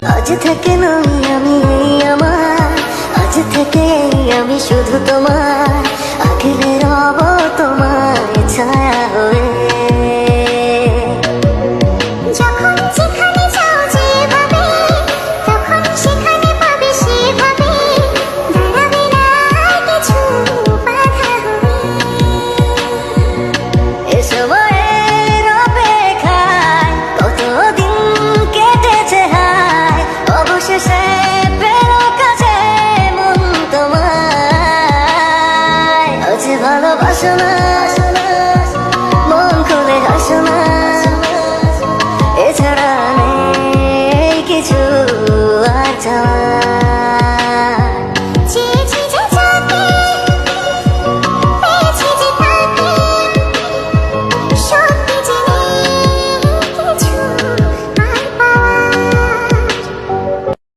আজ থেকে নই আমি এই আমার, আজ থেকে আমি শুধু তোমার, আগলে রব তোমার ছায়া হয়ে। যখন যেখানে যাও যেভাবে, তখন সেখানে পাবে সেভাবে, দাঁড়াবে না কিছু বাধা হয়ে। এ সময়ের অপেক্ষায় কতদিন কেটেছে হায়, অবশেষে পেল কাছে মন তোমায়। আজ ভালোবাসো না, মন খুলে হাসো না, এছাড়া নেই কিছু আর চাওয়া।